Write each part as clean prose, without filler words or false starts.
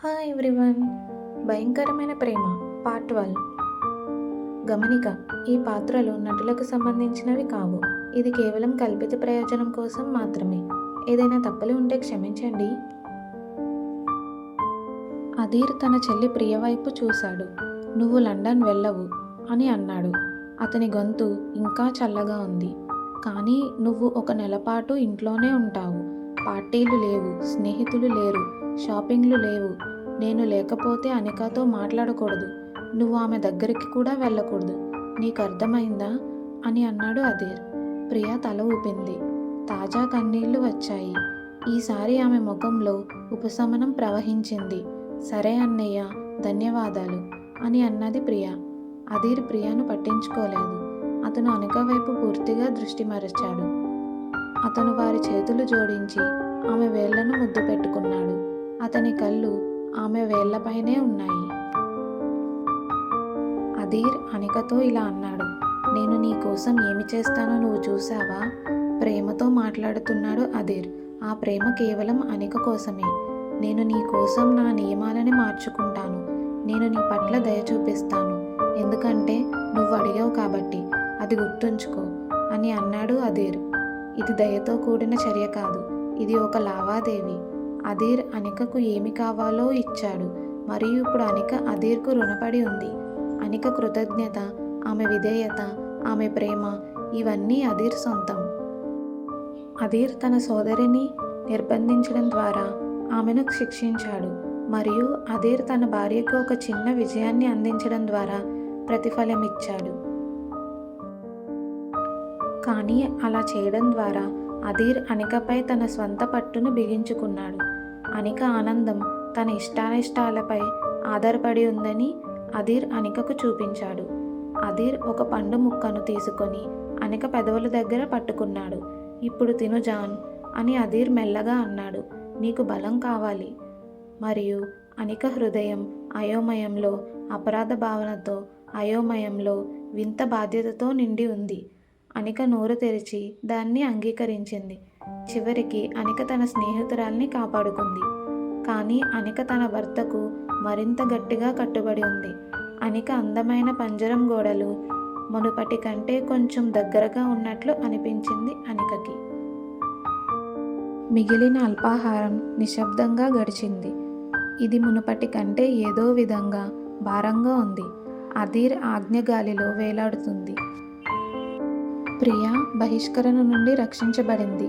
Hi everyone. భయంకరమైన ప్రేమ part 12. గమనిక: ఈ పాత్రలు నటులకు సంబంధించినవి కావు. ఇది కేవలం కల్పిత ప్రయోజనం కోసం మాత్రమే. ఏదైనా తప్పులు ఉంటే క్షమించండి. అధీర్ తన చెల్లి ప్రియ వైపు చూశాడు. నువ్వు లండన్ వెళ్ళవు అని అన్నాడు. అతని గొంతు ఇంకా చల్లగా ఉంది. కానీ నువ్వు 1 నెల పాటు ఇంట్లోనే ఉంటావు. పార్టీలు లేవు, స్నేహితులు లేరు, షాపింగ్లు లేవు. నేను లేకపోతే అనికతో మాట్లాడకూడదు. నువ్వు ఆమె దగ్గరికి కూడా వెళ్ళకూడదు. నీకు అర్థమైందా అని అన్నాడు అధీర్. ప్రియ తల ఊపింది. తాజా కన్నీళ్లు వచ్చాయి. ఈసారి ఆమె ముఖంలో ఉపశమనం ప్రవహించింది. సరే అన్నయ్య, ధన్యవాదాలు అని అన్నది ప్రియ. అధీర్ ప్రియను పట్టించుకోలేదు. అతను అనిక వైపు పూర్తిగా దృష్టి మరచాడు. అతను వారి చేతులు జోడించి ఆమె వేళ్లను ముద్దు పెట్టుకున్నాడు. అతని కళ్ళు ఆమె వేళ్లపైనే ఉన్నాయి. అధీర్ అనికతో ఇలా అన్నాడు. నేను నీ కోసం ఏమి చేస్తానో నువ్వు చూసావా? ప్రేమతో మాట్లాడుతున్నాడు అధీర్. ఆ ప్రేమ కేవలం అనిక కోసమే. నేను నీ కోసం నా నియమాలని మార్చుకుంటాను. నేను నీ పట్ల దయ చూపిస్తాను. ఎందుకంటే నువ్వు అడిగావు కాబట్టి. అది గుర్తుంచుకో అని అన్నాడు అధీర్. ఇది దయతో కూడిన చర్య కాదు. ఇది ఒక లావాదేవీ. అధీర్ అనికకు ఏమి కావాలో ఇచ్చాడు. మరియు ఇప్పుడు అనిక అధీర్కు రుణపడి ఉంది. అనిక కృతజ్ఞత, ఆమె విధేయత, ఆమె ప్రేమ ఇవన్నీ అధీర్ సొంతం. అధీర్ తన సోదరిని నిర్బంధించడం ద్వారా ఆమెను శిక్షించాడు. మరియు అధీర్ తన భార్యకు ఒక చిన్న విజయాన్ని అందించడం ద్వారా ప్రతిఫలం ఇచ్చాడు. కానీ అలా చేయడం ద్వారా అధీర్ అనికపై తన స్వంత పట్టును బిగించుకున్నాడు. అనిక ఆనందం తన ఇష్టానిష్టాలపై ఆధారపడి ఉందని అధీర్ అనికకు చూపించాడు. అధీర్ ఒక పండు ముక్కను తీసుకొని అనిక పెదవుల దగ్గర పట్టుకున్నాడు. ఇప్పుడు తిను జాన్ అని అధీర్ మెల్లగా అన్నాడు. నీకు బలం కావాలి. మరియు అనిక హృదయం అయోమయంలో, అపరాధ భావనతో, అయోమయంలో వింత బాధ్యతతో నిండి ఉంది. అనిక నోరు తెరిచి దాన్ని అంగీకరించింది. చివరికి అనిక తన స్నేహితురాల్ని కాపాడుకుంది. కానీ అనిక తన భర్తకు మరింత గట్టిగా కట్టుబడి ఉంది. అనిక అందమైన పంజరం గోడలు మునుపటి కంటే కొంచెం దగ్గరగా ఉన్నట్లు అనిపించింది అనికకి. మిగిలిన అల్పాహారం నిశ్శబ్దంగా గడిచింది. ఇది మునుపటి కంటే ఏదో విధంగా భారంగా ఉంది. అధీర్ ఆజ్ఞగాలిలో వేలాడుతుంది. ప్రియ బహిష్కరణ నుండి రక్షించబడింది.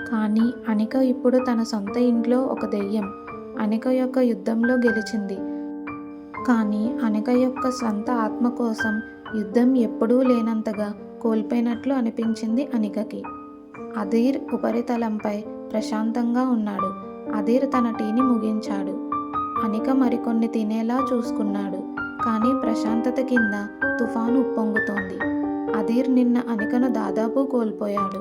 కానీ అనిక ఇప్పుడు తన సొంత ఇంట్లో ఒక దెయ్యం. అనిక యొక్క యుద్ధంలో గెలిచింది. కానీ అనిక యొక్క స్వంత ఆత్మ కోసం యుద్ధం ఎప్పుడూ లేనంతగా కోల్పోయినట్లు అనిపించింది అనికకి. అధీర్ ఉపరితలంపై ప్రశాంతంగా ఉన్నాడు. అధీర్ తన టీని ముగించాడు. అనిక మరికొన్ని తినేలా చూసుకున్నాడు. కానీ ప్రశాంతత కింద తుఫాను ఉప్పొంగుతోంది. అధీర్ నిన్న అనికను దాదాపు కోల్పోయాడు.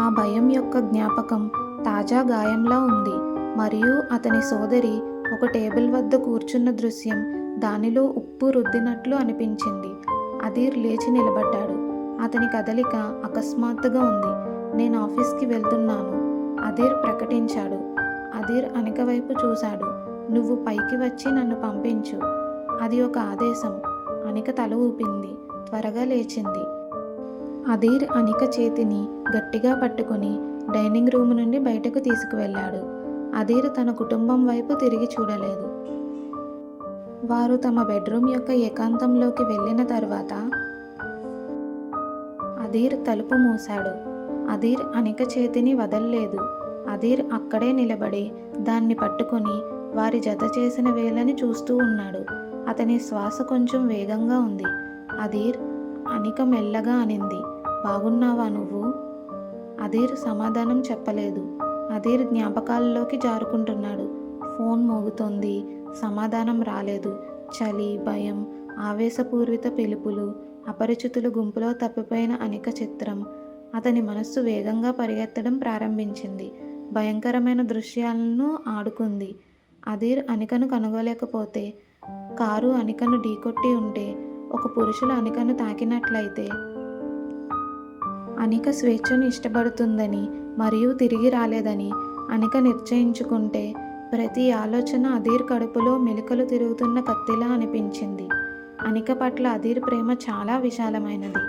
ఆ భయం యొక్క జ్ఞాపకం తాజా గాయంలా ఉంది. మరియు అతని సోదరి ఒక టేబుల్ వద్ద కూర్చున్న దృశ్యం దానిలో ఉప్పు రుద్దినట్లు అనిపించింది. అధీర్ లేచి నిలబడ్డాడు. అతని కదలిక అకస్మాత్తుగా ఉంది. నేను ఆఫీస్కి వెళ్తున్నాను అధీర్ ప్రకటించాడు. అధీర్ అనిక వైపు చూశాడు. నువ్వు పైకి వచ్చి నన్ను పంపించు. అది ఒక ఆదేశం. అనిక తల ఊపింది. త్వరగా లేచింది. అధీర్ అనిక చేతిని గట్టిగా పట్టుకుని డైనింగ్ రూమ్ నుండి బయటకు తీసుకువెళ్ళాడు. అధీర్ తన కుటుంబం వైపు తిరిగి చూడలేదు. వారు తమ బెడ్రూమ్ యొక్క ఏకాంతంలోకి వెళ్ళిన తర్వాత అధీర్ తలుపు మూశాడు. అధీర్ అనిక చేతిని వదల్లేదు. అధీర్ అక్కడే నిలబడి దాన్ని పట్టుకొని వారి జత చేసిన వేళ్ళని చూస్తూ ఉన్నాడు. అతని శ్వాస కొంచెం వేగంగా ఉంది. అధీర్, అనిక మెల్లగా అనింది. బాగున్నావా నువ్వు? అధీర్ సమాధానం చెప్పలేదు. అధీర్ జ్ఞాపకాలలోకి జారుకుంటున్నాడు. ఫోన్ మోగుతోంది. సమాధానం రాలేదు. చలి, భయం, ఆవేశపూరిత పిలుపులు, అపరిచితుల గుంపులో తప్పిపోయిన అనిక చిత్రం. అతని మనస్సు వేగంగా పరిగెత్తడం ప్రారంభించింది. భయంకరమైన దృశ్యాలను ఆడుకుంది. అధీర్ అనికను కనుగొలేకపోతే, కారు అనికను ఢీకొట్టి ఉంటే, ఒక పురుషులు అనికను తాకినట్లయితే, అనిక స్వేచ్ఛను ఇష్టపడుతుందని మరియు తిరిగి రాలేదని అనిక నిశ్చయించుకుంటే ప్రతి ఆలోచన అధీర్ కడుపులో మెలికలు తిరుగుతున్న కత్తిలా అనిపించింది. అనిక పట్ల అధీర్ ప్రేమ చాలా విశాలమైనది.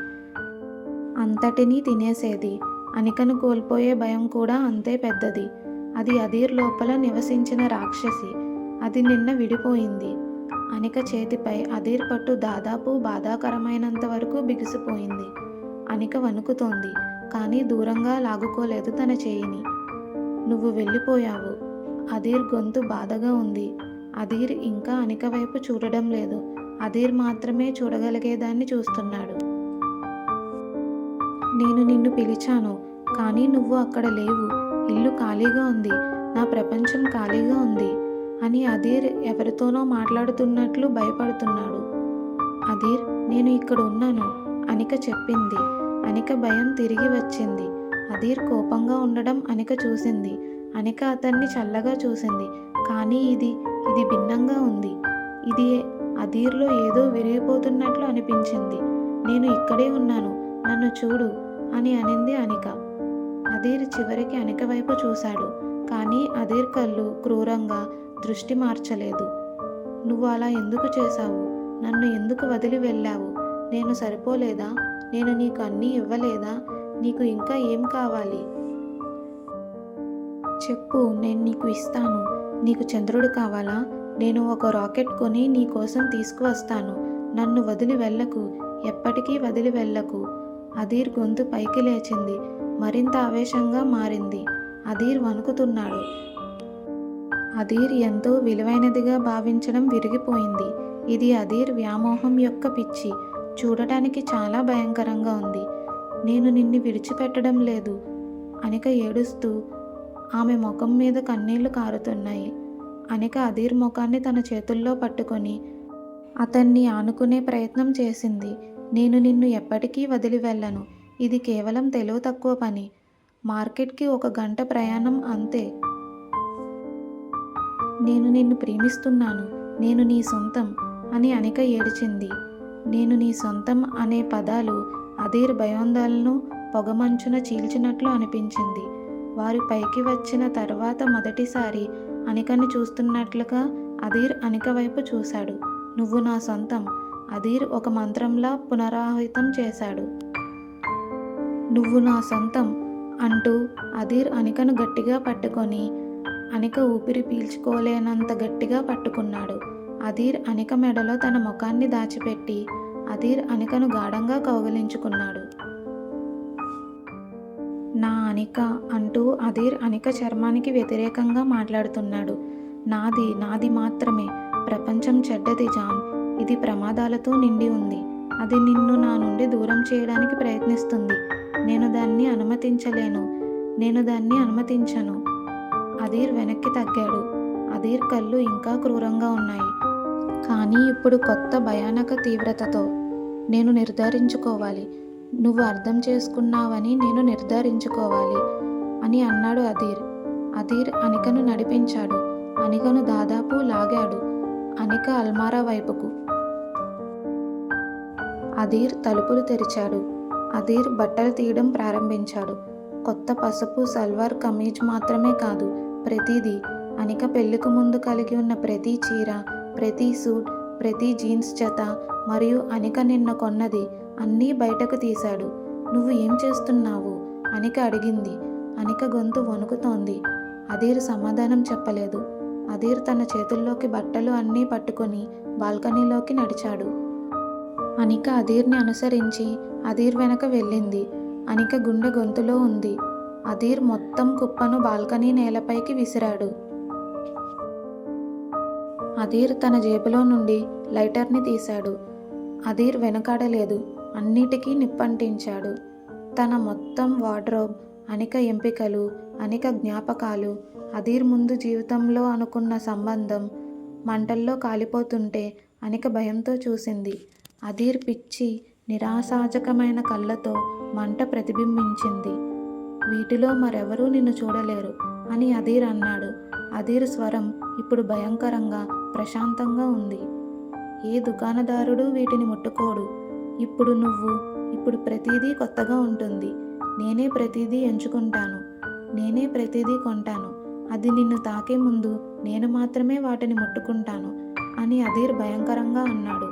అంతటినీ తినేసేది. అనికను కోల్పోయే భయం కూడా అంతే పెద్దది. అది అధీర్ లోపల నివసించిన రాక్షసి. అది నిన్న విడిపోయింది. అనిక చేతిపై అధీర్ పట్టు దాదాపు బాధాకరమైనంత వరకు బిగిసిపోయింది. అనిక వణుకుతోంది, కానీ దూరంగా లాగుకోలేదు తన చేయిని. నువ్వు వెళ్ళిపోయావు. అధీర్ గొంతు బాధగా ఉంది. అధీర్ ఇంకా అనిక వైపు చూడడం లేదు. అధీర్ మాత్రమే చూడగలిగేదాన్ని చూస్తున్నాడు. నేను నిన్ను పిలిచాను, కానీ నువ్వు అక్కడ లేవు. ఇల్లు ఖాళీగా ఉంది. నా ప్రపంచం ఖాళీగా ఉంది అని అధీర్ ఎవరితోనో మాట్లాడుతున్నట్లు భయపడుతున్నాడు. అధీర్, నేను ఇక్కడ ఉన్నాను, అనిక చెప్పింది. అనిక భయం తిరిగి వచ్చింది. అధీర్ కోపంగా ఉండడం అనిక చూసింది. అనిక అతన్ని చల్లగా చూసింది. కానీ ఇది భిన్నంగా ఉంది. ఇది అధీర్లో ఏదో విరిగిపోతున్నట్లు అనిపించింది. నేను ఇక్కడే ఉన్నాను, నన్ను చూడు అని అనింది అనిక. అధీర్ చివరికి అనిక వైపు చూశాడు. కానీ అధీర్ కళ్ళు క్రూరంగా దృష్టి మార్చలేదు. నువ్వు అలా ఎందుకు చేశావు? నన్ను ఎందుకు వదిలి వెళ్ళావు? నేను సరిపోలేదా? నేను నీకు అన్నీ ఇవ్వలేదా? నీకు ఇంకా ఏం కావాలి? చెప్పు, నేను నీకు ఇస్తాను. నీకు చంద్రుడు కావాలా? నేను ఒక రాకెట్ కొని నీ కోసం తీసుకువస్తాను. నన్ను వదిలి వెళ్ళకు, ఎప్పటికీ వదిలి వెళ్ళకు. అధీర్ గొంతు పైకి లేచింది. మరింత ఆవేశంగా మారింది. అధీర్ వణుకుతున్నాడు. అధీర్ ఎంతో విలువైనదిగా భావించడం విరిగిపోయింది. ఇది అధీర్ వ్యామోహం యొక్క పిచ్చి. చూడటానికి చాలా భయంకరంగా ఉంది. నేను నిన్ను విడిచిపెట్టడం లేదు. అనిక ఏడుస్తూ ఆమె ముఖం మీద కన్నీళ్లు కారుతున్నాయి. అనిక అధీర్ ముఖాన్ని తన చేతుల్లో పట్టుకొని అతన్ని ఆనుకునే ప్రయత్నం చేసింది. నేను నిన్ను ఎప్పటికీ వదిలి వెళ్ళను. ఇది కేవలం తెలివి తక్కువ పని. మార్కెట్కి 1 గంట ప్రయాణం అంతే. నేను నిన్ను ప్రేమిస్తున్నాను. నేను నీ సొంతం అని అనిక ఏడ్చింది. నేను నీ సొంతం అనే పదాలు అధీర్ భయోందోళనను పొగమంచున చీల్చినట్లు అనిపించింది. వారు పైకి వచ్చిన తర్వాత మొదటిసారి అనికను చూస్తున్నట్లుగా అధీర్ అనిక వైపు చూశాడు. నువ్వు నా సొంతం. అధీర్ ఒక మంత్రంలా పునరావృతం చేశాడు. నువ్వు నా సొంతం అంటూ అధీర్ అనికను గట్టిగా పట్టుకొని అనిక ఊపిరి పీల్చుకోలేనంత గట్టిగా పట్టుకున్నాడు. అధీర్ అనిక మెడలో తన ముఖాన్ని దాచిపెట్టి అధీర్ అనికను గాఢంగా కౌగిలించుకున్నాడు. నా అనిక అంటూ అధీర్ అనిక చర్మానికి వ్యతిరేకంగా మాట్లాడుతున్నాడు. నాది మాత్రమే. ప్రపంచం చెడ్డది జాన్. ఇది ప్రమాదాలతో నిండి ఉంది. అది నిన్ను నా నుండి దూరం చేయడానికి ప్రయత్నిస్తుంది. నేను దాన్ని అనుమతించను. అధీర్ వెనక్కి తగ్గాడు. అధీర్ కళ్ళు ఇంకా క్రూరంగా ఉన్నాయి, కానీ ఇప్పుడు కొత్త భయానక తీవ్రతతో. నేను నిర్ధారించుకోవాలి. నువ్వు అర్థం చేసుకున్నావని నేను నిర్ధారించుకోవాలి అని అన్నాడు అధీర్. అధీర్ అనికను నడిపించాడు. అనికను దాదాపు లాగాడు. అనిక అల్మారా వైపుకు. అధీర్ తలుపులు తెరిచాడు. అధీర్ బట్టలు తీయడం ప్రారంభించాడు. కొత్త పసుపు సల్వార్ కమీజ్ మాత్రమే కాదు, ప్రతిదీ. అనిక పెళ్లికి ముందు కలిగి ఉన్న ప్రతి చీర, ప్రతి సూట్, ప్రతి జీన్స్ జత మరియు అనిక నిన్న కొన్నది అన్నీ బయటకు తీశాడు. నువ్వు ఏం చేస్తున్నావు? అనిక అడిగింది. అనిక గొంతు వణుకుతోంది. అధీర్ సమాధానం చెప్పలేదు. అధీర్ తన చేతుల్లోకి బట్టలు అన్నీ పట్టుకొని బాల్కనీలోకి నడిచాడు. అనిక అధీర్ని అనుసరించి అధీర్ వెనక వెళ్ళింది. అనిక గుండె గొంతులో ఉంది. అధీర్ మొత్తం కుప్పను బాల్కనీ నేలపైకి విసిరాడు. అధీర్ తన జేబులో నుండి లైటర్ని తీశాడు. అధీర్ వెనకాడలేదు. అన్నిటికీ నిప్పంటించాడు. తన మొత్తం వార్డ్రోబ్, అనిక ఎంపికలు, అనిక జ్ఞాపకాలు, అధీర్ ముందు జీవితంలో అనుకున్న సంబంధం మంటల్లో కాలిపోతుంటే అనిక భయంతో చూసింది. అధీర్ పిచ్చి నిరాశాజకమైన కళ్ళతో మంట ప్రతిబింబించింది. వీటిలో మరెవరూ నిన్ను చూడలేరు అని అధీర్ అన్నాడు. అధీర్ స్వరం ఇప్పుడు భయంకరంగా ప్రశాంతంగా ఉంది. ఏ దుకాణదారుడు వీటిని ముట్టుకోడు. ఇప్పుడు ప్రతిదీ కొత్తగా ఉంటుంది. నేనే ప్రతిదీ ఎంచుకుంటాను. నేనే ప్రతిదీ కొంటాను. అది నిన్ను తాకే ముందు నేను మాత్రమే వాటిని ముట్టుకుంటాను అని అధీర్ భయంకరంగా అన్నాడు.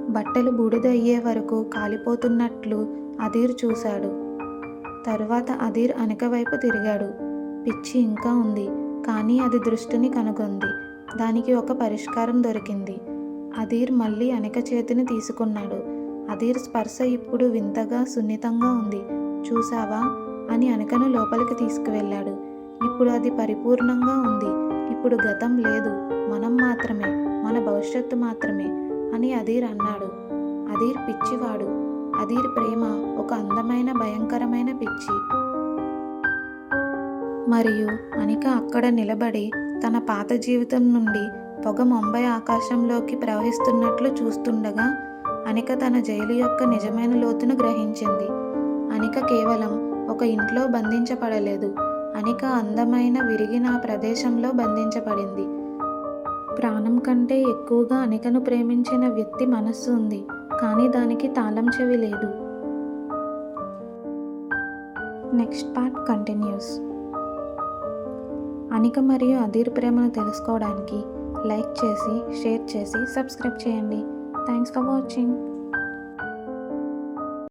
బట్టలు బూడిద అయ్యే వరకు కాలిపోతున్నట్లు అధీర్ చూశాడు. తరువాత అధీర్ అనిక వైపు తిరిగాడు. పిచ్చి ఇంకా ఉంది, కానీ అది దృష్టిని కనుగొంది. దానికి ఒక పరిష్కారం దొరికింది. అధీర్ మళ్ళీ అనిక చేతిని తీసుకున్నాడు. అధీర్ స్పర్శ ఇప్పుడు వింతగా సున్నితంగా ఉంది. చూసావా అని అనికను లోపలికి తీసుకువెళ్ళాడు. ఇప్పుడు అది పరిపూర్ణంగా ఉంది. ఇప్పుడు గతం లేదు, మనం మాత్రమే, మన భవిష్యత్తు మాత్రమే అని అధీర్ అన్నాడు. అధీర్ పిచ్చివాడు. అధీర్ ప్రేమ ఒక అందమైన భయంకరమైన పిచ్చి. మరియు అనిక అక్కడ నిలబడి తన పాత జీవితం నుండి పొగ ముంబై ఆకాశంలోకి ప్రవహిస్తున్నట్లు చూస్తుండగా అనిక తన జైలు యొక్క నిజమైన లోతును గ్రహించింది. అనిక కేవలం ఒక ఇంట్లో బంధించబడలేదు. అనిక అందమైన విరిగిన ఆ ప్రదేశంలో బంధించబడింది. ప్రాణం కంటే ఎక్కువగా అనికను ప్రేమించిన వ్యక్తి మనస్సు ఉంది, కానీ దానికి తాళం చెవి లేదు. Next part continuous. అనిక మరియు అధీర్ ప్రేమను తెలుసుకోవడానికి లైక్ చేసి, షేర్ చేసి, సబ్స్క్రైబ్ చేయండి. Thanks for watching.